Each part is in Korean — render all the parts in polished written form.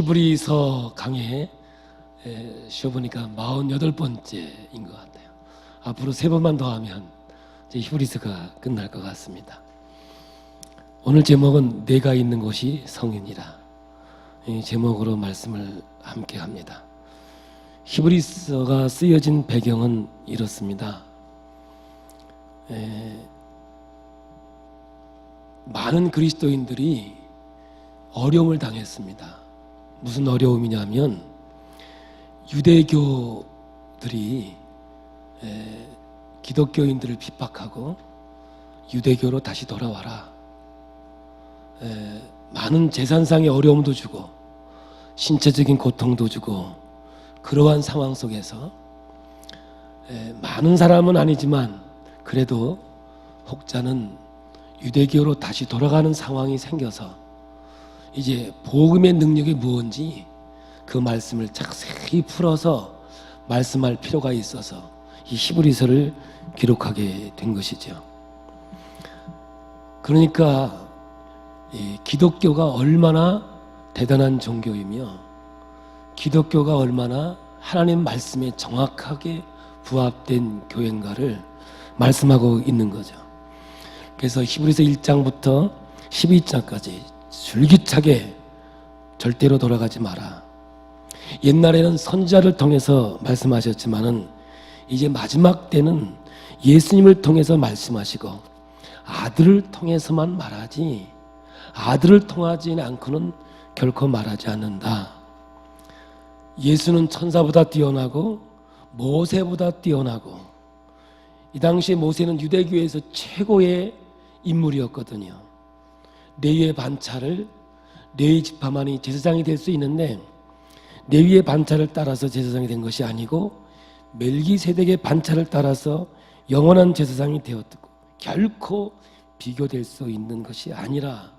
히브리서 강의 쉬어보니까 48번째인 것 같아요. 앞으로 3번만 더 하면 이제 히브리서가 끝날 것 같습니다. 오늘 제목은 내가 있는 곳이 성이니라, 이 제목으로 말씀을 함께 합니다. 히브리서가 쓰여진 배경은 이렇습니다. 많은 그리스도인들이 어려움을 당했습니다. 무슨 어려움이냐면 유대교들이 기독교인들을 핍박하고 유대교로 다시 돌아와라, 많은 재산상의 어려움도 주고 신체적인 고통도 주고, 그러한 상황 속에서 많은 사람은 아니지만 그래도 혹자는 유대교로 다시 돌아가는 상황이 생겨서 이제 복음의 능력이 무엇인지 그 말씀을 자세히 풀어서 말씀할 필요가 있어서 이 히브리서를 기록하게 된 것이죠. 그러니까 이 기독교가 얼마나 대단한 종교이며 기독교가 얼마나 하나님 말씀에 정확하게 부합된 교회인가를 말씀하고 있는 거죠. 그래서 히브리서 1장부터 12장까지 줄기차게 절대로 돌아가지 마라. 옛날에는 선지자를 통해서 말씀하셨지만은 이제 마지막 때는 예수님을 통해서 말씀하시고 아들을 통해서만 말하지, 아들을 통하지 않고는 결코 말하지 않는다. 예수는 천사보다 뛰어나고 모세보다 뛰어나고, 이 당시에 모세는 유대교에서 최고의 인물이었거든요. 레위의 반차를, 레위 지파만이 제사장이 될 수 있는데 레위의 반차를 따라서 제사장이 된 것이 아니고 멜기세덱의 반차를 따라서 영원한 제사장이 되었고, 결코 비교될 수 있는 것이 아니라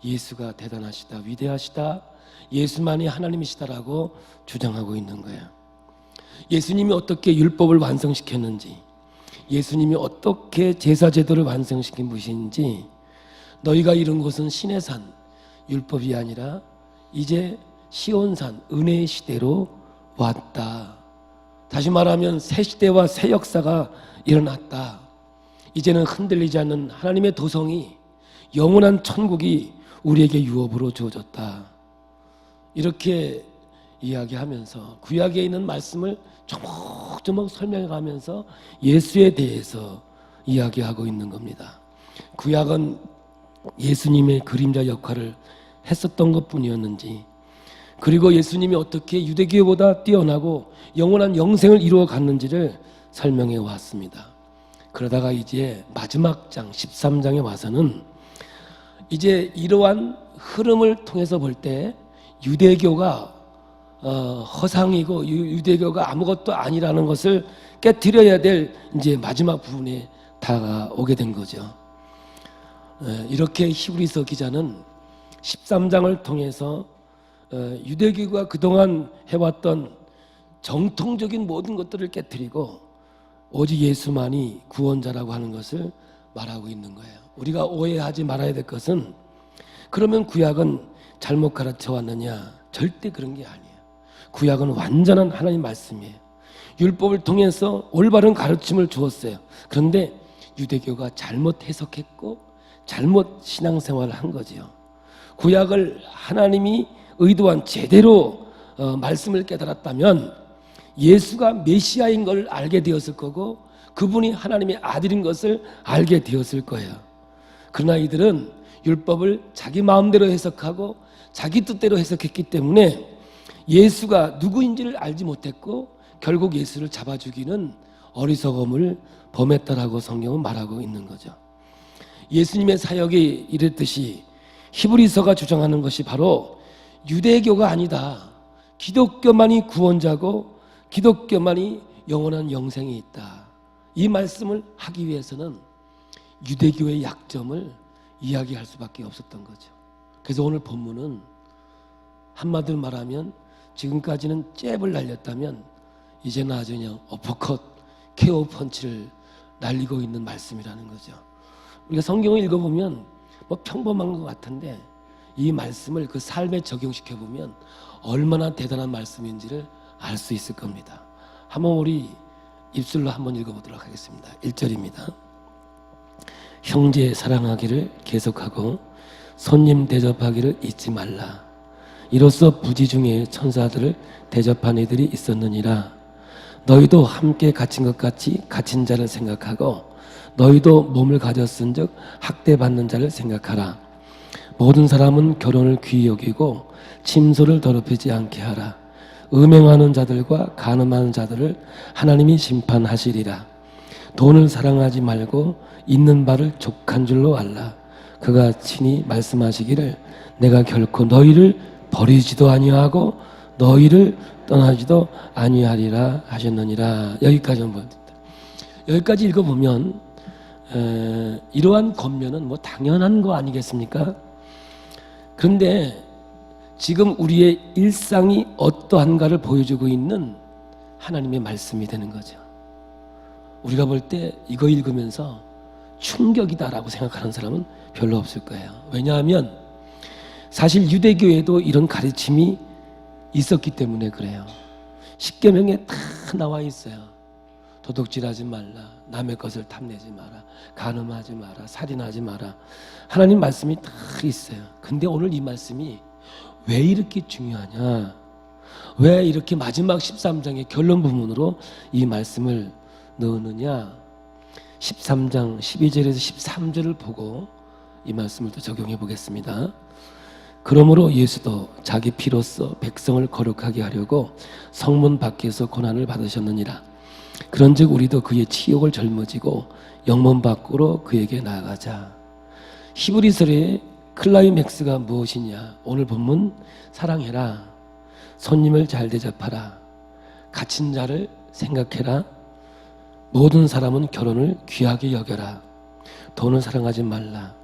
예수가 대단하시다, 위대하시다, 예수만이 하나님이시다라고 주장하고 있는 거예요. 예수님이 어떻게 율법을 완성시켰는지, 예수님이 어떻게 제사제도를 완성시킨 것인지, 너희가 이룬 것은 신의 산, 율법이 아니라 이제 시온산, 은혜의 시대로 왔다. 다시 말하면 새 시대와 새 역사가 일어났다. 이제는 흔들리지 않는 하나님의 도성이, 영원한 천국이 우리에게 유업으로 주어졌다. 이렇게 이야기하면서 구약에 있는 말씀을 조목조목 설명해가면서 예수에 대해서 이야기하고 있는 겁니다. 구약은 예수님의 그림자 역할을 했었던 것뿐이었는지, 그리고 예수님이 어떻게 유대교보다 뛰어나고 영원한 영생을 이루어 갔는지를 설명해 왔습니다. 그러다가 이제 마지막 장 13장에 와서는 이제 이러한 흐름을 통해서 볼 때 유대교가 허상이고 유대교가 아무것도 아니라는 것을 깨트려야 될 이제 마지막 부분에 다가오게 된 거죠. 이렇게 히브리서 기자는 13장을 통해서 유대교가 그동안 해왔던 정통적인 모든 것들을 깨트리고 오직 예수만이 구원자라고 하는 것을 말하고 있는 거예요. 우리가 오해하지 말아야 될 것은, 그러면 구약은 잘못 가르쳐 왔느냐? 절대 그런 게 아니에요. 구약은 완전한 하나님 말씀이에요. 율법을 통해서 올바른 가르침을 주었어요. 그런데 유대교가 잘못 해석했고 잘못 신앙생활을 한 거지요. 구약을 하나님이 의도한 제대로 말씀을 깨달았다면 예수가 메시아인 걸 알게 되었을 거고 그분이 하나님의 아들인 것을 알게 되었을 거예요. 그러나 이들은 율법을 자기 마음대로 해석하고 자기 뜻대로 해석했기 때문에 예수가 누구인지를 알지 못했고 결국 예수를 잡아 죽이는 어리석음을 범했다라고 성경은 말하고 있는 거죠. 예수님의 사역이 이랬듯이 히브리서가 주장하는 것이 바로 유대교가 아니다, 기독교만이 구원자고 기독교만이 영원한 영생이 있다, 이 말씀을 하기 위해서는 유대교의 약점을 이야기할 수밖에 없었던 거죠. 그래서 오늘 본문은 한마디로 말하면 지금까지는 잽을 날렸다면 이제는 아주 그냥 어퍼컷, KO 펀치를 날리고 있는 말씀이라는 거죠. 우리가 성경을 읽어보면 뭐 평범한 것 같은데 이 말씀을 그 삶에 적용시켜 보면 얼마나 대단한 말씀인지를 알 수 있을 겁니다. 한번 우리 입술로 한번 읽어보도록 하겠습니다. 1절입니다. 형제 사랑하기를 계속하고 손님 대접하기를 잊지 말라. 이로써 부지 중에 천사들을 대접한 이들이 있었느니라. 너희도 함께 갇힌 것 같이 갇힌 자를 생각하고 너희도 몸을 가졌은즉 학대받는 자를 생각하라. 모든 사람은 결혼을 귀히 여기고 침소를 더럽히지 않게 하라. 음행하는 자들과 간음하는 자들을 하나님이 심판하시리라. 돈을 사랑하지 말고 있는 바를 족한 줄로 알라. 그가 친히 말씀하시기를 내가 결코 너희를 버리지도 아니하고 너희를 떠나지도 아니하리라 하셨느니라. 여기까지 한번 여기까지 읽어보면 이러한 권면은 뭐 당연한 거 아니겠습니까? 그런데 지금 우리의 일상이 어떠한가를 보여주고 있는 하나님의 말씀이 되는 거죠. 우리가 볼 때 이거 읽으면서 충격이다라고 생각하는 사람은 별로 없을 거예요. 왜냐하면 사실 유대교에도 이런 가르침이 있었기 때문에 그래요. 십계명에 다 나와 있어요. 도둑질하지 말라, 남의 것을 탐내지 마라, 간음하지 마라, 살인하지 마라. 하나님 말씀이 다 있어요. 근데 오늘 이 말씀이 왜 이렇게 중요하냐? 왜 이렇게 마지막 13장의 결론 부분으로 이 말씀을 넣느냐? 13장 12절에서 13절을 보고 이 말씀을 또 적용해 보겠습니다. 그러므로 예수도 자기 피로써 백성을 거룩하게 하려고 성문 밖에서 고난을 받으셨느니라. 그런즉 우리도 그의 치욕을 짊어지고 영문 밖으로 그에게 나아가자. 히브리서의 클라이맥스가 무엇이냐? 오늘 본문 사랑해라, 손님을 잘 대접하라, 갇힌 자를 생각해라, 모든 사람은 결혼을 귀하게 여겨라, 돈을 사랑하지 말라.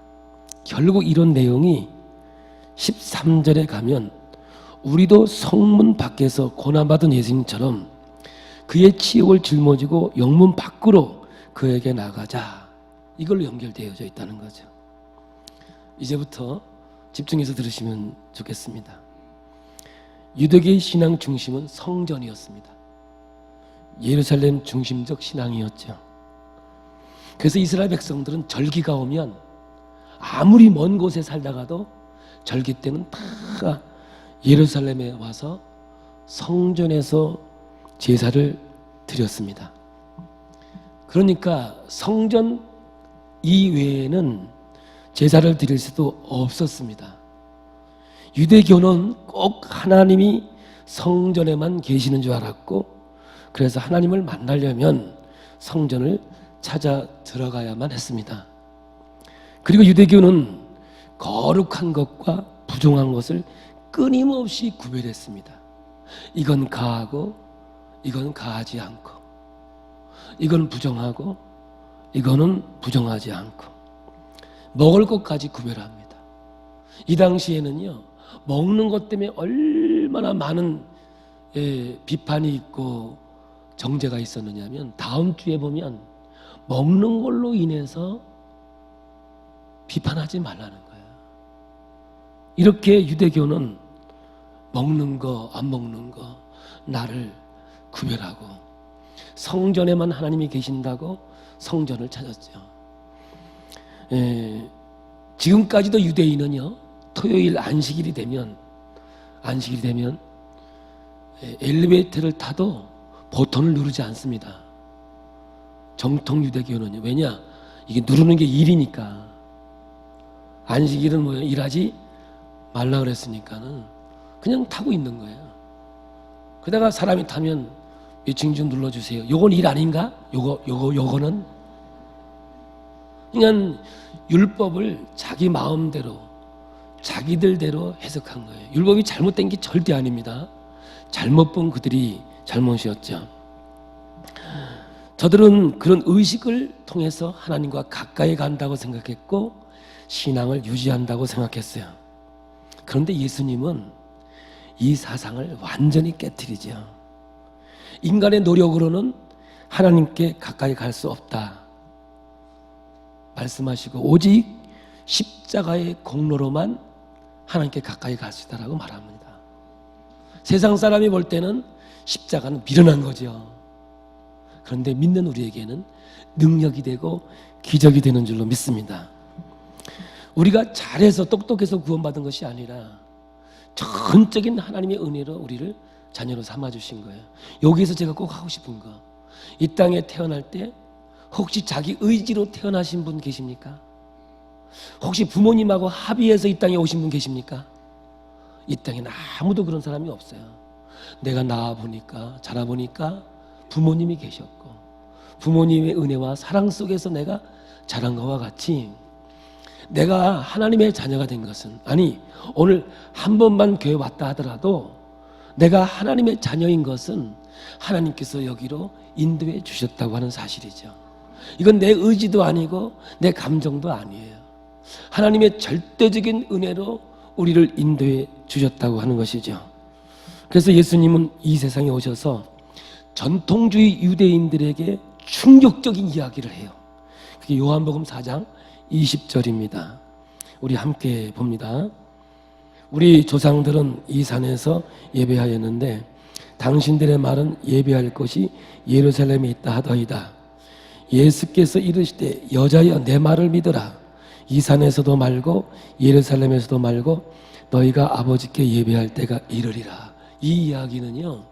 결국 이런 내용이 13절에 가면 우리도 성문 밖에서 고난받은 예수님처럼 그의 치욕을 짊어지고 영문 밖으로 그에게 나가자, 이걸로 연결되어져 있다는 거죠. 이제부터 집중해서 들으시면 좋겠습니다. 유대교의 신앙 중심은 성전이었습니다. 예루살렘 중심적 신앙이었죠. 그래서 이스라엘 백성들은 절기가 오면 아무리 먼 곳에 살다가도 절기 때는 다 예루살렘에 와서 성전에서 제사를 드렸습니다. 그러니까 성전 이외에는 제사를 드릴 수도 없었습니다. 유대교는 꼭 하나님이 성전에만 계시는 줄 알았고, 그래서 하나님을 만나려면 성전을 찾아 들어가야만 했습니다. 그리고 유대교는 거룩한 것과 부정한 것을 끊임없이 구별했습니다. 이건 가하고 이건 가하지 않고, 이건 부정하고 이거는 부정하지 않고, 먹을 것까지 구별합니다. 이 당시에는요, 먹는 것 때문에 얼마나 많은 비판이 있고 정죄가 있었느냐면, 다음 주에 보면 먹는 걸로 인해서 비판하지 말라는 거예요. 이렇게 유대교는 먹는 거, 안 먹는 거, 나를 구별하고, 성전에만 하나님이 계신다고 성전을 찾았죠. 지금까지도 유대인은요, 토요일 안식일이 되면 엘리베이터를 타도 버튼을 누르지 않습니다. 정통 유대교는요. 왜냐? 이게 누르는 게 일이니까. 안식일은 뭐예요? 일하지 말라 그랬으니까는 그냥 타고 있는 거예요. 그러다가 사람이 타면 몇 층 좀 눌러주세요. 요건 일 아닌가? 요거는? 그러니까 율법을 자기 마음대로, 자기들대로 해석한 거예요. 율법이 잘못된 게 절대 아닙니다. 잘못 본 그들이 잘못이었죠. 저들은 그런 의식을 통해서 하나님과 가까이 간다고 생각했고 신앙을 유지한다고 생각했어요. 그런데 예수님은 이 사상을 완전히 깨트리죠. 인간의 노력으로는 하나님께 가까이 갈 수 없다 말씀하시고, 오직 십자가의 공로로만 하나님께 가까이 갈 수 있다라고 말합니다. 세상 사람이 볼 때는 십자가는 미련한 거죠. 그런데 믿는 우리에게는 능력이 되고 기적이 되는 줄로 믿습니다. 우리가 잘해서 똑똑해서 구원받은 것이 아니라 전적인 하나님의 은혜로 우리를 자녀로 삼아주신 거예요. 여기에서 제가 꼭 하고 싶은 거, 이 땅에 태어날 때 혹시 자기 의지로 태어나신 분 계십니까? 혹시 부모님하고 합의해서 이 땅에 오신 분 계십니까? 이 땅에는 아무도 그런 사람이 없어요. 내가 나와보니까 자라보니까 부모님이 계셨고 부모님의 은혜와 사랑 속에서 내가 자란 것과 같이 내가 하나님의 자녀가 된 것은, 아니 오늘 한 번만 교회 왔다 하더라도 내가 하나님의 자녀인 것은 하나님께서 여기로 인도해 주셨다고 하는 사실이죠. 이건 내 의지도 아니고 내 감정도 아니에요. 하나님의 절대적인 은혜로 우리를 인도해 주셨다고 하는 것이죠. 그래서 예수님은 이 세상에 오셔서 전통주의 유대인들에게 충격적인 이야기를 해요. 그게 요한복음 4장 20절입니다. 우리 함께 봅니다. 우리 조상들은 이 산에서 예배하였는데 당신들의 말은 예배할 곳이 예루살렘에 있다 하더이다. 예수께서 이르시되 여자여 내 말을 믿으라. 이 산에서도 말고 예루살렘에서도 말고 너희가 아버지께 예배할 때가 이르리라. 이 이야기는요,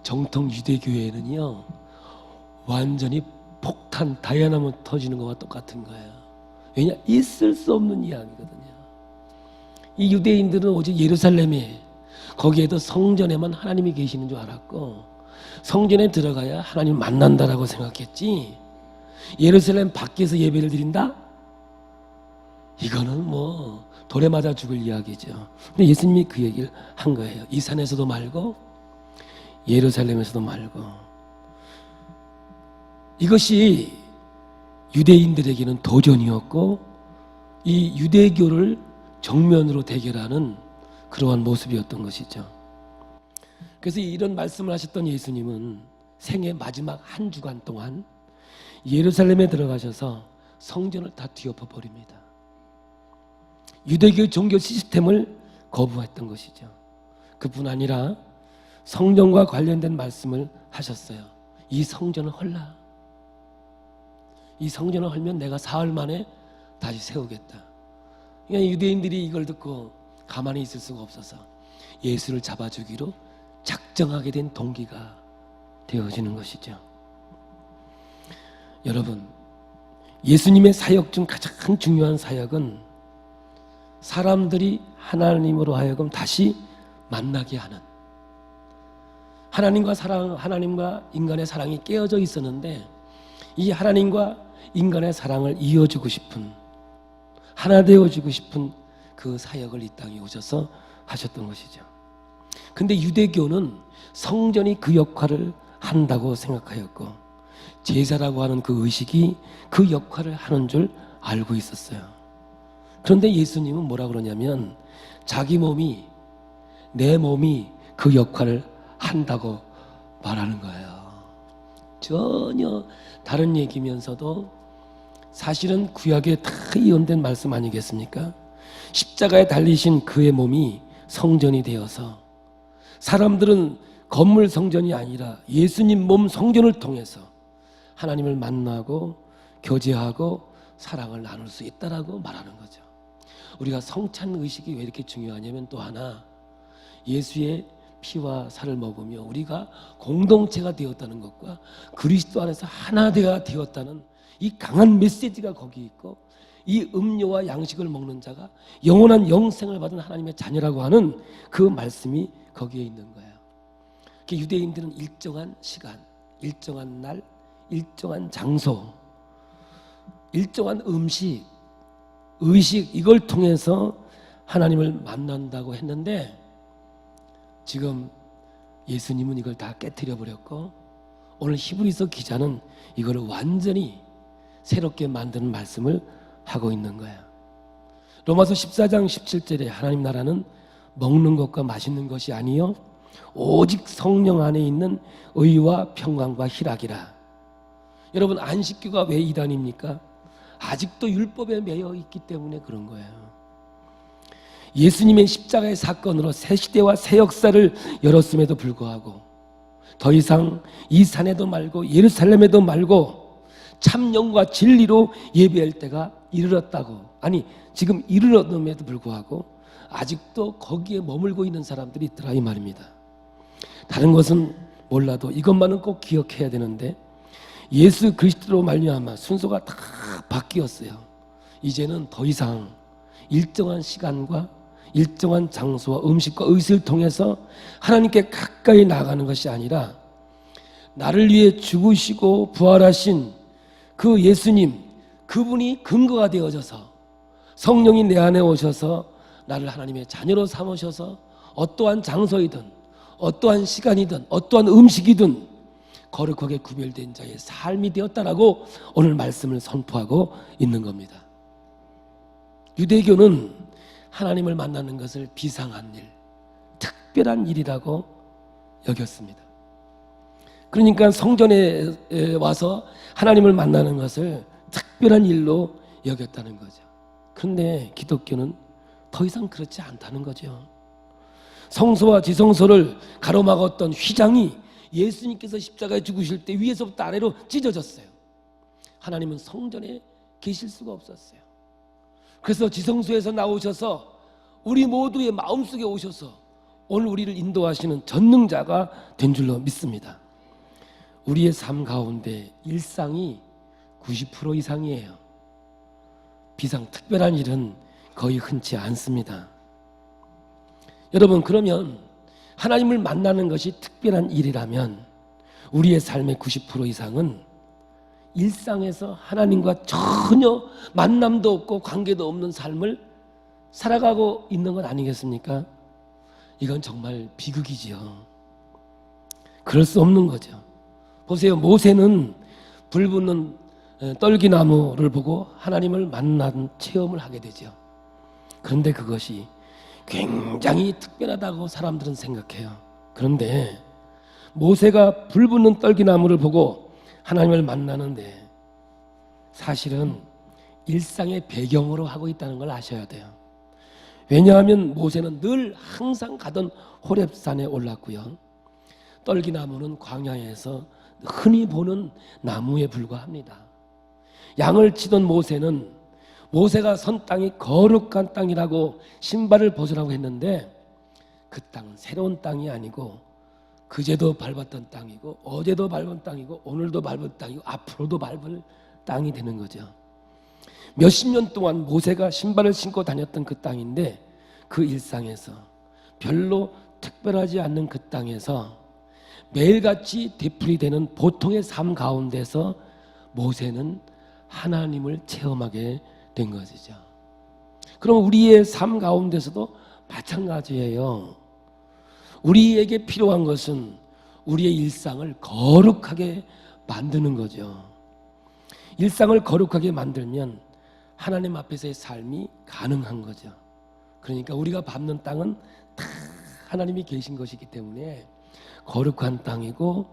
정통 유대교회에는요 완전히 폭탄 다이아나모 터지는 것과 똑같은 거예요. 왜냐? 있을 수 없는 이야기거든요. 이 유대인들은 오직 예루살렘에, 거기에도 성전에만 하나님이 계시는 줄 알았고 성전에 들어가야 하나님 만난다라고 생각했지, 예루살렘 밖에서 예배를 드린다? 이거는 뭐 돌에 맞아 죽을 이야기죠. 근데 예수님이 그 얘기를 한 거예요. 이 산에서도 말고 예루살렘에서도 말고. 이것이 유대인들에게는 도전이었고 이 유대교를 정면으로 대결하는 그러한 모습이었던 것이죠. 그래서 이런 말씀을 하셨던 예수님은 생애 마지막 한 주간 동안 예루살렘에 들어가셔서 성전을 다 뒤엎어 버립니다. 유대교 종교 시스템을 거부했던 것이죠. 그뿐 아니라 성전과 관련된 말씀을 하셨어요. 이 성전을 헐라. 이 성전을 헐면 내가 사흘 만에 다시 세우겠다. 그러니까 유대인들이 이걸 듣고 가만히 있을 수가 없어서 예수를 잡아주기로 작정하게 된 동기가 되어지는 것이죠. 여러분, 예수님의 사역 중 가장 중요한 사역은 사람들이 하나님으로 하여금 다시 만나게 하는, 하나님과 인간의 사랑이 깨어져 있었는데 이 하나님과 인간의 사랑을 이어주고 싶은, 하나 되어주고 싶은 그 사역을 이 땅에 오셔서 하셨던 것이죠. 근데 유대교는 성전이 그 역할을 한다고 생각하였고 제사라고 하는 그 의식이 그 역할을 하는 줄 알고 있었어요. 그런데 예수님은 뭐라 그러냐면 자기 몸이, 내 몸이 그 역할을 한다고 말하는 거예요. 전혀 다른 얘기면서도 사실은 구약에 다 이언된 말씀 아니겠습니까? 십자가에 달리신 그의 몸이 성전이 되어서 사람들은 건물 성전이 아니라 예수님 몸 성전을 통해서 하나님을 만나고 교제하고 사랑을 나눌 수 있다라고 말하는 거죠. 우리가 성찬 의식이 왜 이렇게 중요하냐면 또 하나, 예수의 피와 살을 먹으며 우리가 공동체가 되었다는 것과 그리스도 안에서 하나 되었다는 이 강한 메시지가 거기 있고, 이 음료와 양식을 먹는 자가 영원한 영생을 받은 하나님의 자녀라고 하는 그 말씀이 거기에 있는 거예요. 유대인들은 일정한 시간, 일정한 날, 일정한 장소, 일정한 음식, 의식, 이걸 통해서 하나님을 만난다고 했는데 지금 예수님은 이걸 다 깨트려 버렸고 오늘 히브리서 기자는 이걸 완전히 새롭게 만드는 말씀을 하고 있는 거예요. 로마서 14장 17절에 하나님 나라는 먹는 것과 마시는 것이 아니요 오직 성령 안에 있는 의와 평강과 희락이라. 여러분, 안식교가 왜 이단입니까? 아직도 율법에 매여 있기 때문에 그런 거예요. 예수님의 십자가의 사건으로 새 시대와 새 역사를 열었음에도 불구하고 더 이상 이 산에도 말고 예루살렘에도 말고 참 영과 진리로 예배할 때가 이르렀다고, 아니 지금 이르렀음에도 불구하고 아직도 거기에 머물고 있는 사람들이 있더라 이 말입니다. 다른 것은 몰라도 이것만은 꼭 기억해야 되는데, 예수 그리스도로 말미암아 순서가 다 바뀌었어요. 이제는 더 이상 일정한 시간과 일정한 장소와 음식과 의식을 통해서 하나님께 가까이 나아가는 것이 아니라 나를 위해 죽으시고 부활하신 그 예수님, 그분이 근거가 되어져서 성령이 내 안에 오셔서 나를 하나님의 자녀로 삼으셔서 어떠한 장소이든 어떠한 시간이든 어떠한 음식이든 거룩하게 구별된 자의 삶이 되었다라고 오늘 말씀을 선포하고 있는 겁니다. 유대교는 하나님을 만나는 것을 비상한 일, 특별한 일이라고 여겼습니다. 그러니까 성전에 와서 하나님을 만나는 것을 특별한 일로 여겼다는 거죠. 그런데 기독교는 더 이상 그렇지 않다는 거죠. 성소와 지성소를 가로막았던 휘장이 예수님께서 십자가에 죽으실 때 위에서부터 아래로 찢어졌어요. 하나님은 성전에 계실 수가 없었어요. 그래서 지성소에서 나오셔서 우리 모두의 마음속에 오셔서 오늘 우리를 인도하시는 전능자가 된 줄로 믿습니다. 우리의 삶 가운데 일상이 90% 이상이에요. 비상 특별한 일은 거의 흔치 않습니다. 여러분, 그러면 하나님을 만나는 것이 특별한 일이라면 우리의 삶의 90% 이상은 일상에서 하나님과 전혀 만남도 없고 관계도 없는 삶을 살아가고 있는 것 아니겠습니까? 이건 정말 비극이지요. 그럴 수 없는 거죠. 보세요. 모세는 불붙는 떨기나무를 보고 하나님을 만난 체험을 하게 되죠. 그런데 그것이 굉장히 특별하다고 사람들은 생각해요. 그런데 모세가 불붙는 떨기나무를 보고 하나님을 만나는데 사실은 일상의 배경으로 하고 있다는 걸 아셔야 돼요. 왜냐하면 모세는 늘 항상 가던 호렙산에 올랐고요. 떨기나무는 광야에서 흔히 보는 나무에 불과합니다. 양을 치던 모세는 모세가 선 땅이 거룩한 땅이라고 신발을 벗으라고 했는데 그 땅은 새로운 땅이 아니고 그제도 밟았던 땅이고 어제도 밟은 땅이고 오늘도 밟은 땅이고 앞으로도 밟을 땅이 되는 거죠. 몇십 년 동안 모세가 신발을 신고 다녔던 그 땅인데 그 일상에서 별로 특별하지 않는 그 땅에서 매일같이 되풀이되는 보통의 삶 가운데서 모세는 하나님을 체험하게 된 것이죠. 그럼 우리의 삶 가운데서도 마찬가지예요. 우리에게 필요한 것은 우리의 일상을 거룩하게 만드는 거죠. 일상을 거룩하게 만들면 하나님 앞에서의 삶이 가능한 거죠. 그러니까 우리가 밟는 땅은 다 하나님이 계신 것이기 때문에 거룩한 땅이고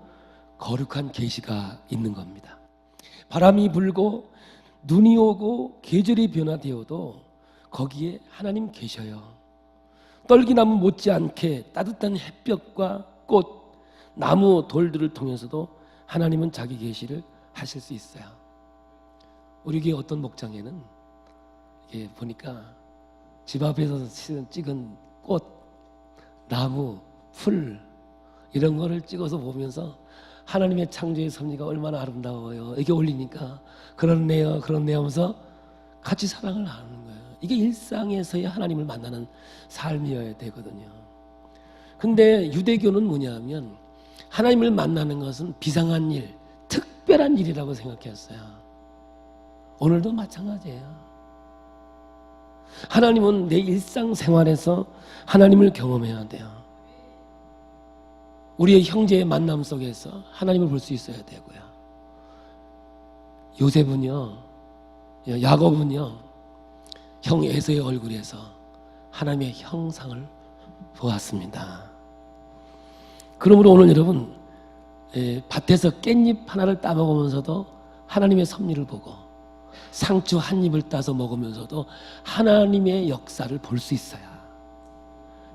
거룩한 계시가 있는 겁니다. 바람이 불고 눈이 오고 계절이 변화되어도 거기에 하나님 계셔요. 떨기나무 못지않게 따뜻한 햇볕과 꽃, 나무, 돌들을 통해서도 하나님은 자기 계시를 하실 수 있어요. 우리 교회 어떤 목장에는 이게 보니까 집 앞에서 찍은 꽃, 나무, 풀 이런 거를 찍어서 보면서 하나님의 창조의 섭리가 얼마나 아름다워요. 이게 올리니까 그렇네요 하면서 같이 사랑을 나누는 거예요. 이게 일상에서의 하나님을 만나는 삶이어야 되거든요. 근데 유대교는 뭐냐면 하나님을 만나는 것은 비상한 일, 특별한 일이라고 생각했어요. 오늘도 마찬가지예요. 하나님은 내 일상생활에서 하나님을 경험해야 돼요. 우리의 형제의 만남 속에서 하나님을 볼 수 있어야 되고요. 요셉은요, 야곱은요, 형 에서의 얼굴에서 하나님의 형상을 보았습니다. 그러므로 오늘 여러분, 밭에서 깻잎 하나를 따먹으면서도 하나님의 섭리를 보고 상추 한 입을 따서 먹으면서도 하나님의 역사를 볼 수 있어요.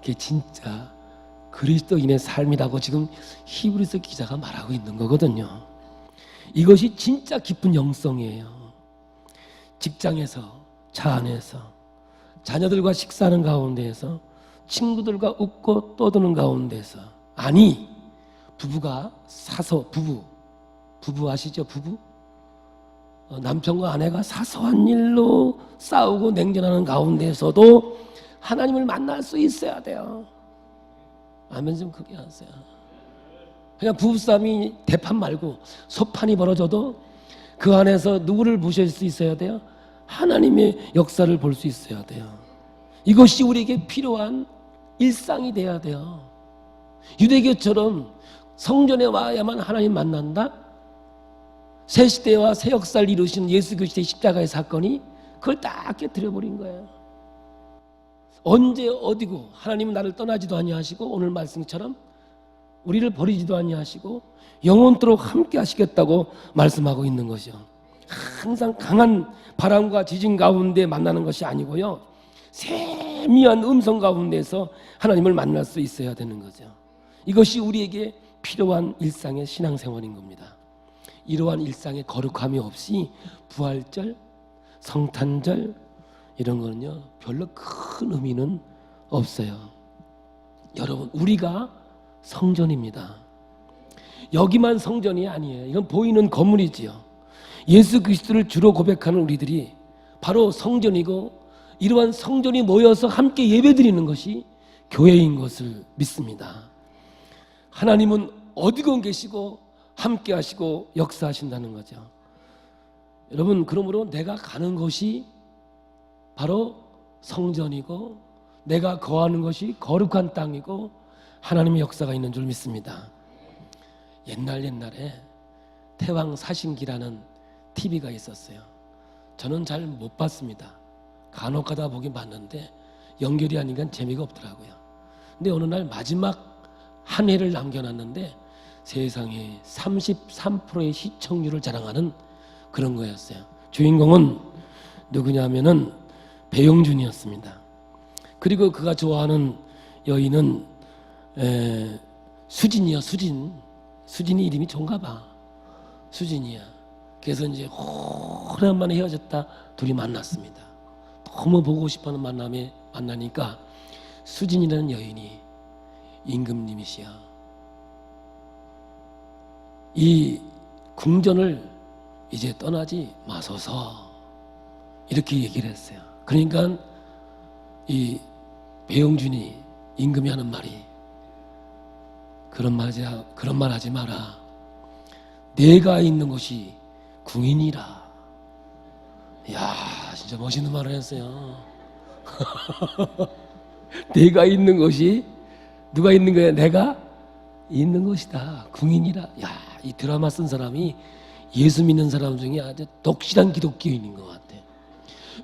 그게 진짜 그리스도인의 삶이라고 지금 히브리서 기자가 말하고 있는 거거든요. 이것이 진짜 깊은 영성이에요. 직장에서, 차 안에서, 자녀들과 식사하는 가운데에서, 친구들과 웃고 떠드는 가운데서, 아니 부부가 부부 아시죠? 부부? 남편과 아내가 사소한 일로 싸우고 냉전하는 가운데서도 하나님을 만날 수 있어야 돼요. 아멘 좀 크게 하세요. 그냥 부부싸움이 대판 말고 소판이 벌어져도 그 안에서 누구를 보실 수 있어야 돼요? 하나님의 역사를 볼 수 있어야 돼요. 이것이 우리에게 필요한 일상이 돼야 돼요. 유대교처럼 성전에 와야만 하나님 만난다? 새 시대와 새 역사를 이루신 예수 그리스도의 십자가의 사건이 그걸 딱 깨트려버린 거예요. 언제 어디고 하나님은 나를 떠나지도 아니하시고 오늘 말씀처럼 우리를 버리지도 아니하시고 영원토록 함께 하시겠다고 말씀하고 있는 것이요. 항상 강한 바람과 지진 가운데 만나는 것이 아니고요. 세미한 음성 가운데서 하나님을 만날 수 있어야 되는 거죠. 이것이 우리에게 필요한 일상의 신앙생활인 겁니다. 이러한 일상의 거룩함이 없이 부활절, 성탄절 이런 거는요 별로 큰 의미는 없어요. 여러분 우리가 성전입니다. 여기만 성전이 아니에요. 이건 보이는 건물이지요. 예수 그리스도를 주로 고백하는 우리들이 바로 성전이고 이러한 성전이 모여서 함께 예배드리는 것이 교회인 것을 믿습니다. 하나님은 어디건 계시고 함께 하시고 역사하신다는 거죠. 여러분 그러므로 내가 가는 곳이 바로 성전이고 내가 거하는 것이 거룩한 땅이고 하나님의 역사가 있는 줄 믿습니다. 옛날에 태왕 사신기라는 TV가 있었어요. 저는 잘 못 봤습니다. 간혹 가다 보긴 봤는데 연결이 아니니까 재미가 없더라고요. 근데 어느 날 마지막 한 회를 남겨놨는데 세상에 33%의 시청률을 자랑하는 그런 거였어요. 주인공은 누구냐면은 배용준이었습니다. 그리고 그가 좋아하는 여인은 수진이요. 수진이 이름이 좋은가 봐. 수진이야. 그래서 이제 오랜만에 헤어졌다 둘이 만났습니다. 너무 보고 싶어하는 만남에 만나니까 수진이라는 여인이 임금님이시여 이 궁전을 이제 떠나지 마소서 이렇게 얘기를 했어요. 그러니까 이 배용준이 임금이 하는 말이 그런 말 하지 마라. 내가 있는 곳이 궁인이라. 이야 진짜 멋있는 말을 했어요. 내가 있는 곳이 누가 있는 거야? 내가 있는 것이다. 궁인이라. 야, 이 드라마 쓴 사람이 예수 믿는 사람 중에 아주 독실한 기독교인인 것 같아.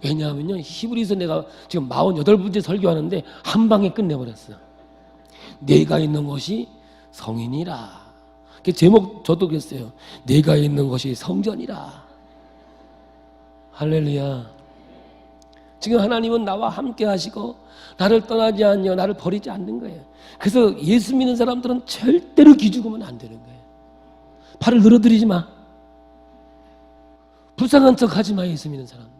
왜냐하면요 히브리서 내가 지금 48번째 설교하는데 한 방에 끝내버렸어. 내가 있는 것이 성인이라. 그 제목 저도 그랬어요. 내가 있는 것이 성전이라. 할렐루야. 지금 하나님은 나와 함께 하시고 나를 떠나지 않으며 나를 버리지 않는 거예요. 그래서 예수 믿는 사람들은 절대로 기죽으면 안 되는 거예요. 팔을 늘어뜨리지 마. 불쌍한 척 하지 마. 예수 믿는 사람들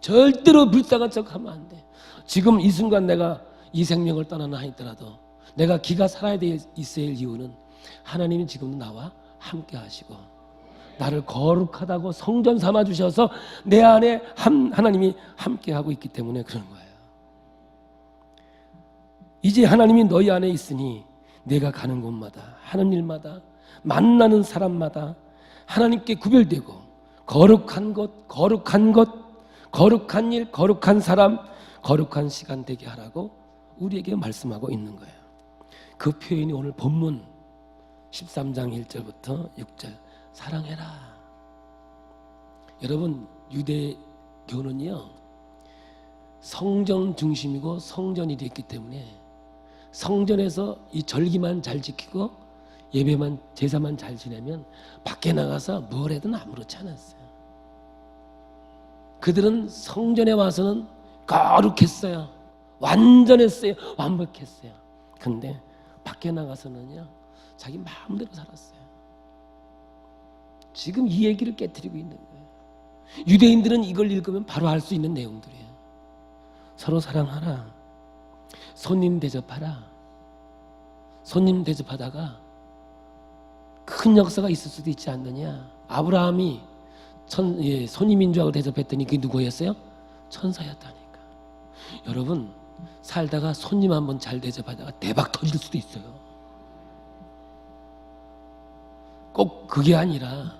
절대로 불쌍한 척 하면 안 돼. 지금 이 순간 내가 이 생명을 떠나나 하더라도 내가 기가 살아야 있어야 할 이유는 하나님이 지금 나와 함께 하시고 나를 거룩하다고 성전 삼아 주셔서 내 안에 하나님이 함께 하고 있기 때문에 그런 거예요. 이제 하나님이 너희 안에 있으니 내가 가는 곳마다 하는 일마다 만나는 사람마다 하나님께 구별되고 거룩한 것, 거룩한 일, 거룩한 사람, 거룩한 시간 되게 하라고 우리에게 말씀하고 있는 거예요. 그 표현이 오늘 본문 13장 1절부터 6절 사랑해라. 여러분 유대교는요 성전 중심이고 성전이 됐기 때문에 성전에서 이 절기만 잘 지키고 예배만 제사만 잘 지내면 밖에 나가서 뭘 해도 아무렇지 않았어요. 그들은 성전에 와서는 거룩했어요. 완전했어요. 완벽했어요. 근데 밖에 나가서는요, 자기 마음대로 살았어요. 지금 이 얘기를 깨트리고 있는 거예요. 유대인들은 이걸 읽으면 바로 알 수 있는 내용들이에요. 서로 사랑하라. 손님 대접하라. 손님 대접하다가 큰 역사가 있을 수도 있지 않느냐. 아브라함이 손님인 줄 알고 대접했더니 그게 누구였어요? 천사였다니까. 여러분, 살다가 손님 한번 잘 대접하다가 대박 터질 수도 있어요. 꼭 그게 아니라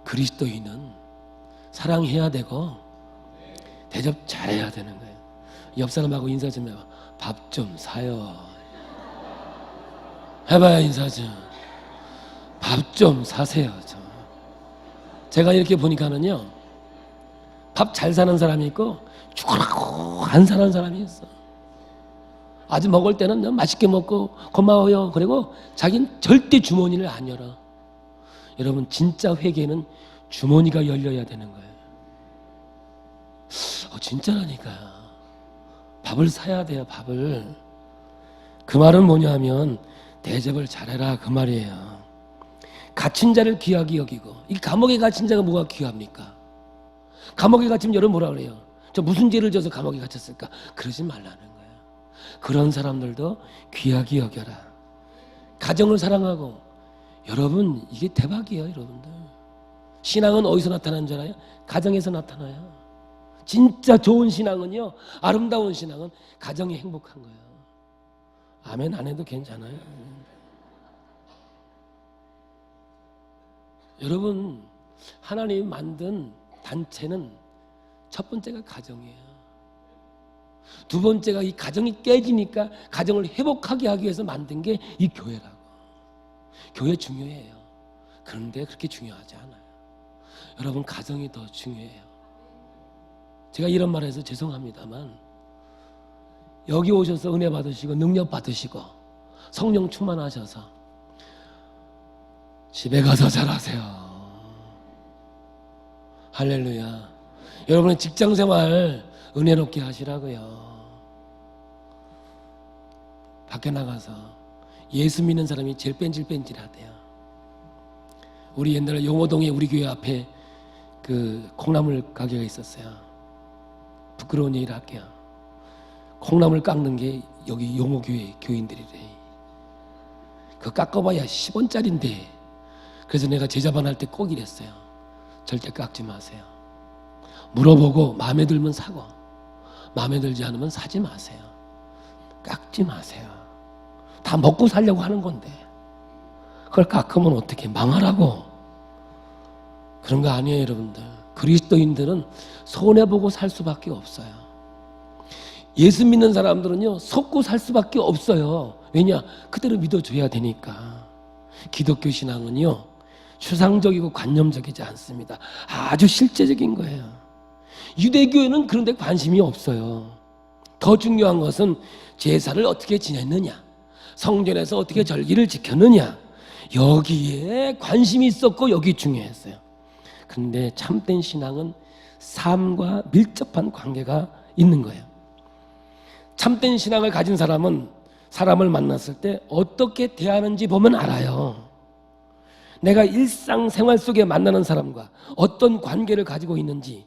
그리스도인은 사랑해야 되고 대접 잘해야 되는 거예요. 옆 사람하고 인사 좀 해봐. 밥 좀 사요. 해봐요, 인사 좀. 밥 좀 사세요. 제가 이렇게 보니까는요, 밥 잘 사는 사람이 있고 죽으라고 안 사는 사람이 있어. 아주 먹을 때는 맛있게 먹고 고마워요. 그리고 자기는 절대 주머니를 안 열어. 여러분, 진짜 회개는 주머니가 열려야 되는 거예요. 진짜라니까요. 밥을 사야 돼요, 밥을. 그 말은 뭐냐 하면 대접을 잘해라, 그 말이에요. 갇힌 자를 귀하게 여기고. 이 감옥에 갇힌 자가 뭐가 귀합니까? 감옥에 갇히면 여러분 뭐라 그래요? 저 무슨 죄를 져서 감옥에 갇혔을까? 그러지 말라는 거예요. 그런 사람들도 귀하게 여겨라. 가정을 사랑하고. 여러분, 이게 대박이에요, 여러분들. 신앙은 어디서 나타나는 줄 알아요? 가정에서 나타나요. 진짜 좋은 신앙은요, 아름다운 신앙은 가정이 행복한 거예요. 아멘 안 해도 괜찮아요. 여러분, 하나님이 만든 단체는 첫 번째가 가정이에요. 두 번째가 이 가정이 깨지니까 가정을 회복하게 하기 위해서 만든 게 이 교회라고. 교회 중요해요. 그런데 그렇게 중요하지 않아요. 여러분, 가정이 더 중요해요. 제가 이런 말 해서 죄송합니다만, 여기 오셔서 은혜 받으시고 능력 받으시고 성령 충만하셔서 집에 가서 잘하세요. 할렐루야. 여러분의 직장생활 은혜롭게 하시라고요. 밖에 나가서 예수 믿는 사람이 제일 뺀질뺀질하대요. 우리 옛날에 용호동에 우리 교회 앞에 그 콩나물 가게가 있었어요. 부끄러운 얘기를 할게요. 콩나물 깎는 게 여기 용호교회 교인들이래. 그거 깎아봐야 10원짜리인데. 그래서 내가 제자반 할 때 꼭 이랬어요. 절대 깎지 마세요. 물어보고 마음에 들면 사고, 마음에 들지 않으면 사지 마세요. 깎지 마세요. 다 먹고 살려고 하는 건데 그걸 깎으면 어떻게 망하라고. 그런 거 아니에요, 여러분들. 그리스도인들은 손해보고 살 수밖에 없어요. 예수 믿는 사람들은요, 속고 살 수밖에 없어요. 왜냐? 그대로 믿어줘야 되니까. 기독교 신앙은요, 추상적이고 관념적이지 않습니다. 아주 실제적인 거예요. 유대교회는 그런 데 관심이 없어요. 더 중요한 것은 제사를 어떻게 지냈느냐, 성전에서 어떻게 절기를 지켰느냐, 여기에 관심이 있었고 여기 중요했어요. 근데 참된 신앙은 삶과 밀접한 관계가 있는 거예요. 참된 신앙을 가진 사람은 사람을 만났을 때 어떻게 대하는지 보면 알아요. 내가 일상생활 속에 만나는 사람과 어떤 관계를 가지고 있는지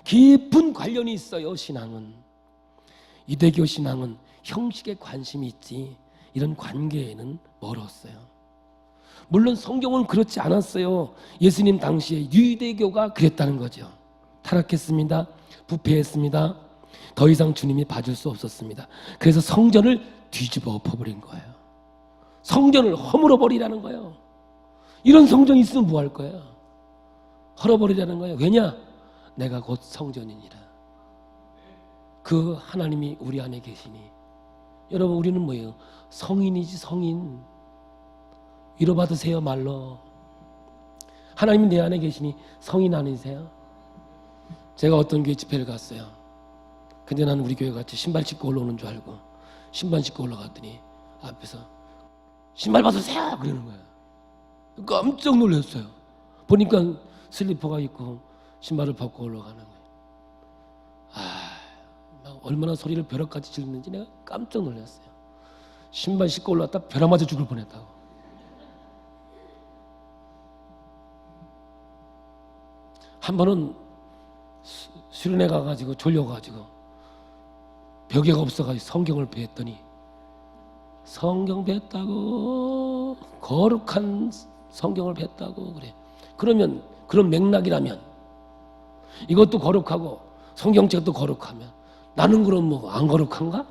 깊은 관련이 있어요, 신앙은. 유대교 신앙은 형식에 관심이 있지 이런 관계에는 멀었어요. 물론 성경은 그렇지 않았어요. 예수님 당시에 유대교가 그랬다는 거죠. 타락했습니다. 부패했습니다. 더 이상 주님이 봐줄 수 없었습니다. 그래서 성전을 뒤집어 엎어버린 거예요. 성전을 허물어 버리라는 거예요. 이런 성전이 있으면 뭐 할 거예요? 헐어버리라는 거예요. 왜냐? 내가 곧 성전이니라. 그 하나님이 우리 안에 계시니. 여러분, 우리는 뭐예요? 성인이지, 성인. 위로받으세요, 말로. 하나님이 내 안에 계시니 성인 아니세요? 제가 어떤 교회 집회를 갔어요. 근데 나는 우리 교회 같이 신발 신고 올라오는 줄 알고 신발 신고 올라갔더니 앞에서 신발 벗으세요! 그러는 거예요. 깜짝 놀랐어요. 보니까 슬리퍼가 있고 신발을 벗고 올라가는 거예요. 막 얼마나 소리를 벼락같이 지르는지 내가 깜짝 놀랐어요. 신발 씻고 올라왔다 벼락 맞아 죽을 뻔했다고. 한 번은 수련회 가가지고 졸려가지고 벽에가 없어가지고 성경을 배웠더니 성경 배웠다고, 거룩한 성경을 배웠다고 그래. 그러면 그런 맥락이라면 이것도 거룩하고 성경책도 거룩하면 나는 그럼 뭐 안 거룩한가?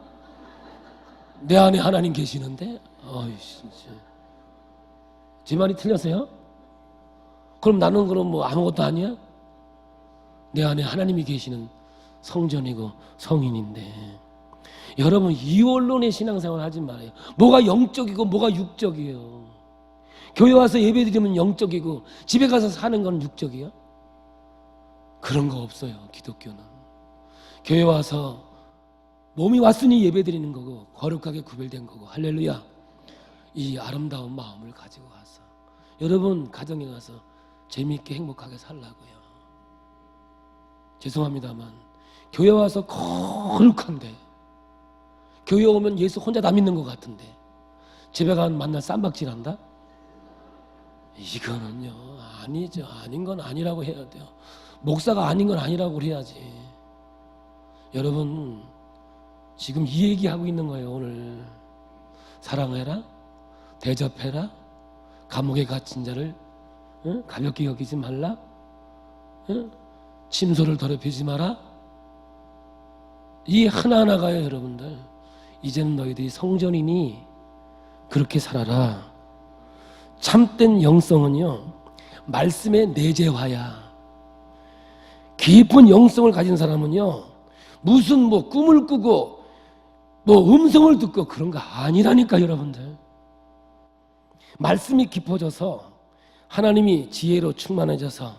내 안에 하나님 계시는데? 어이 진짜 제 말이 틀렸어요? 그럼 나는 그럼 뭐 아무것도 아니야? 내 안에 하나님이 계시는 성전이고 성인인데, 여러분 이원론의 신앙생활 하지 말아요. 뭐가 영적이고 뭐가 육적이에요. 교회 와서 예배드리면 영적이고 집에 가서 사는 건 육적이에요? 그런 거 없어요. 기독교는 교회 와서 몸이 왔으니 예배드리는 거고 거룩하게 구별된 거고, 할렐루야. 이 아름다운 마음을 가지고 가서 여러분 가정에 가서 재미있게 행복하게 살라고요. 죄송합니다만 교회 와서 거룩한데, 교회 오면 예수 혼자 다 믿는 것 같은데 집에 가면 만날 쌈박질한다? 이거는요 아니죠. 아닌 건 아니라고 해야 돼요. 목사가 아닌 건 아니라고 해야지. 여러분 지금 이 얘기하고 있는 거예요. 오늘 사랑해라, 대접해라, 감옥에 갇힌 자를 가볍게 여기지 말라, 침소를 더럽히지 마라. 이 하나하나가요. 여러분들 이제는 너희들이 성전이니 그렇게 살아라. 참된 영성은요 말씀의 내재화야. 깊은 영성을 가진 사람은요 무슨 뭐 꿈을 꾸고 뭐 음성을 듣고 그런 거 아니라니까. 여러분들 말씀이 깊어져서 하나님이 지혜로 충만해져서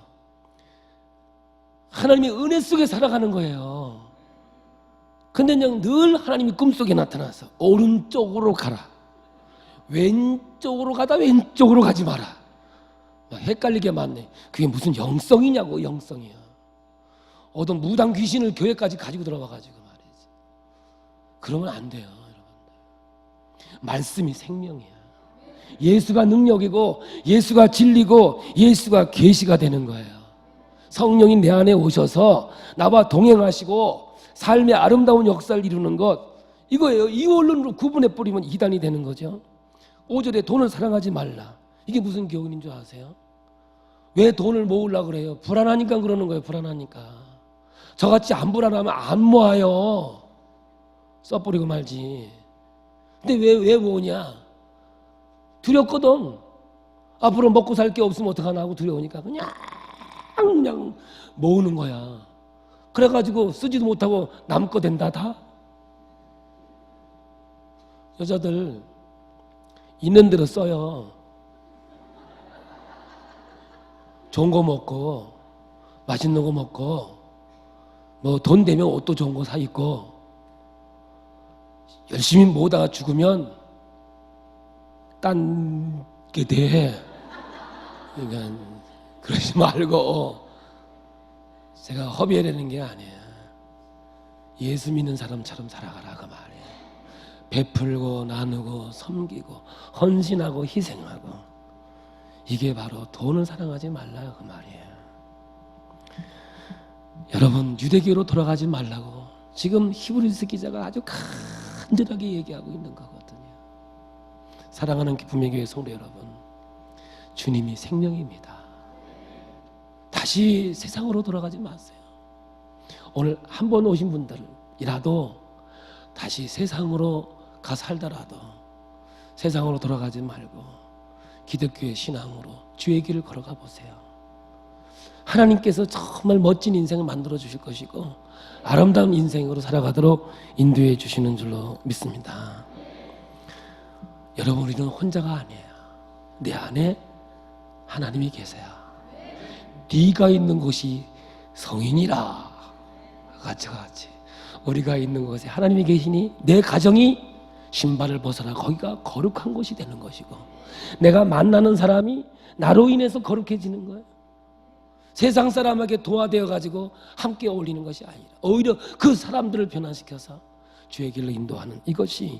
하나님의 은혜 속에 살아가는 거예요. 근데 그냥 늘 하나님이 꿈속에 나타나서 오른쪽으로 가라, 왼쪽으로 가다 왼쪽으로 가지 마라. 막 헷갈리게 많네. 그게 무슨 영성이냐고. 영성이야. 어떤 무당 귀신을 교회까지 가지고 들어와가지고 말이지. 그러면 안 돼요. 여러분들 말씀이 생명이야. 예수가 능력이고 예수가 진리고 예수가 계시가 되는 거예요. 성령이 내 안에 오셔서 나와 동행하시고 삶의 아름다운 역사를 이루는 것, 이거예요. 이원론으로 구분해 버리면 이단이 되는 거죠. 5절에 돈을 사랑하지 말라. 이게 무슨 교훈인 줄 아세요? 왜 돈을 모으려고 그래요? 불안하니까 그러는 거예요. 불안하니까. 저같이 안 불안하면 안 모아요. 써버리고 말지. 근데 왜 모으냐? 두렵거든. 앞으로 먹고 살 게 없으면 어떡하나 하고 두려우니까 그냥 모으는 거야. 그래가지고 쓰지도 못하고 남 거 된다 다. 여자들 있는 대로 써요. 좋은 거 먹고 맛있는 거 먹고 뭐 돈 되면 옷도 좋은 거 사 입고 열심히 모으다가 죽으면 딴 게 돼. 그러니까 그러지 말고, 제가 허비하려는 게 아니에요. 예수 믿는 사람처럼 살아가라 그 말이에요. 베풀고 나누고 섬기고 헌신하고 희생하고, 이게 바로 돈을 사랑하지 말라 그 말이에요. 여러분 유대교로 돌아가지 말라고 지금 히브리서 기자가 아주 간절하게 얘기하고 있는 거거든요. 사랑하는 기쁨의 교회 성도 여러분, 주님이 생명입니다. 다시 세상으로 돌아가지 마세요. 오늘 한 번 오신 분들이라도 다시 세상으로 가 살더라도 세상으로 돌아가지 말고 기독교의 신앙으로 주의 길을 걸어가 보세요. 하나님께서 정말 멋진 인생을 만들어 주실 것이고 아름다운 인생으로 살아가도록 인도해 주시는 줄로 믿습니다. 여러분, 우리는 혼자가 아니에요. 내 안에 하나님이 계세요. 네가 있는 곳이 성인이라 같이 우리가 있는 곳에 하나님이 계시니 내 가정이 신발을 벗어나 거기가 거룩한 곳이 되는 것이고 내가 만나는 사람이 나로 인해서 거룩해지는 거예요. 세상 사람에게 도화되어 가지고 함께 어울리는 것이 아니라 오히려 그 사람들을 변화시켜서 주의 길로 인도하는, 이것이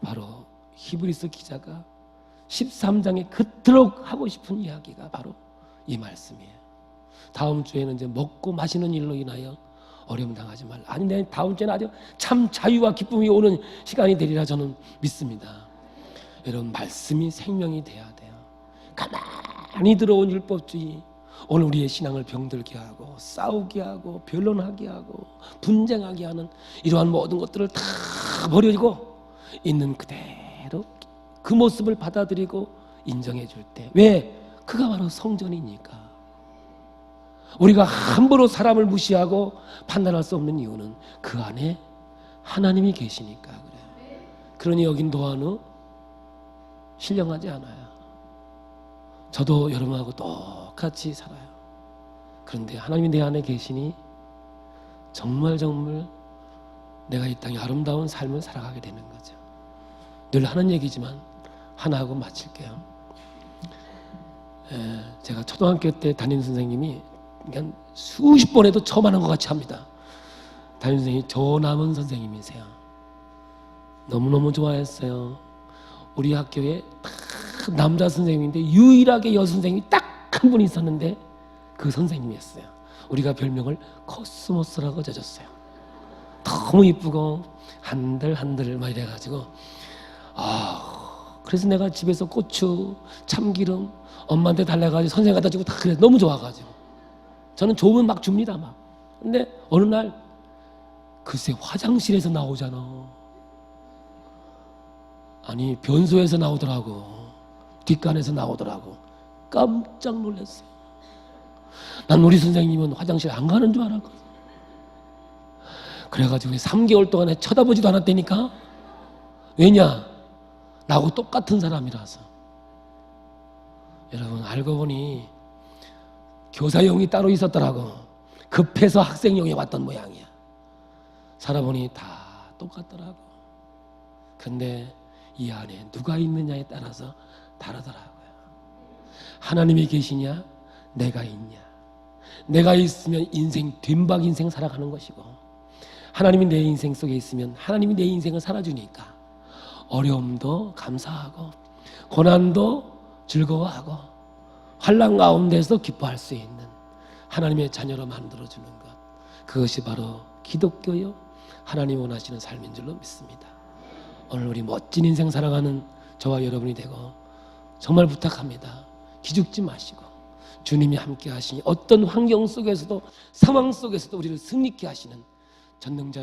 바로 히브리서 기자가 13장에 그토록 하고 싶은 이야기가 바로 이 말씀이에요. 다음 주에는 이제 먹고 마시는 일로 인하여 어려움 당하지 말라. 아니, 내 다음 주에는 아주 참 자유와 기쁨이 오는 시간이 되리라 저는 믿습니다. 여러분, 말씀이 생명이 돼야 돼요. 가만히 들어온 율법주의, 오늘 우리의 신앙을 병들게 하고 싸우게 하고 변론하게 하고 분쟁하게 하는 이러한 모든 것들을 다 버리고 있는 그대로 그 모습을 받아들이고 인정해 줄 때, 왜? 그가 바로 성전이니까. 우리가 함부로 사람을 무시하고 판단할 수 없는 이유는 그 안에 하나님이 계시니까 그래요. 그러니 여긴 도안우 신령하지 않아요. 저도 여러분하고 똑같이 살아요. 그런데 하나님이 내 안에 계시니 정말 내가 이 땅에 아름다운 삶을 살아가게 되는 거죠. 늘 하는 얘기지만 하나 하고 마칠게요. 제가 초등학교 때 담임 선생님이 그냥 수십 번 해도 처음 하는 것 같이 합니다. 담임 선생님이 조남은 선생님이세요. 너무너무 좋아했어요. 우리 학교에 딱 남자 선생님인데 유일하게 여선생님이 딱 한 분이 있었는데 그 선생님이었어요. 우리가 별명을 코스모스라고 져줬어요. 너무 이쁘고 한들한들 막 이래가지고, 그래서 내가 집에서 고추, 참기름 엄마한테 달래가지고 선생님 갖다 주고 다 그래. 너무 좋아가지고 저는 좋으면 막 줍니다 막. 근데 어느 날 글쎄 화장실에서 나오잖아. 아니 변소에서 나오더라고. 뒷간에서 나오더라고. 깜짝 놀랐어요. 난 우리 선생님은 화장실 안 가는 줄 알았거든. 그래가지고 3개월 동안에 쳐다보지도 않았다니까. 왜냐? 나하고 똑같은 사람이라서. 여러분, 알고 보니 교사용이 따로 있었더라고. 급해서 학생용이 왔던 모양이야. 살아보니 다 똑같더라고. 근데 이 안에 누가 있느냐에 따라서 다르더라고요. 하나님이 계시냐, 내가 있냐. 내가 있으면 인생, 뒷박 인생 살아가는 것이고, 하나님이 내 인생 속에 있으면 하나님이 내 인생을 살아주니까 어려움도 감사하고 고난도 즐거워하고 환난 가운데서 기뻐할 수 있는 하나님의 자녀로 만들어주는 것, 그것이 바로 기독교요 하나님이 원하시는 삶인 줄로 믿습니다. 오늘 우리 멋진 인생 살아가는 저와 여러분이 되고 정말 부탁합니다. 기죽지 마시고 주님이 함께 하시니 어떤 환경 속에서도 상황 속에서도 우리를 승리케 하시는 전능자를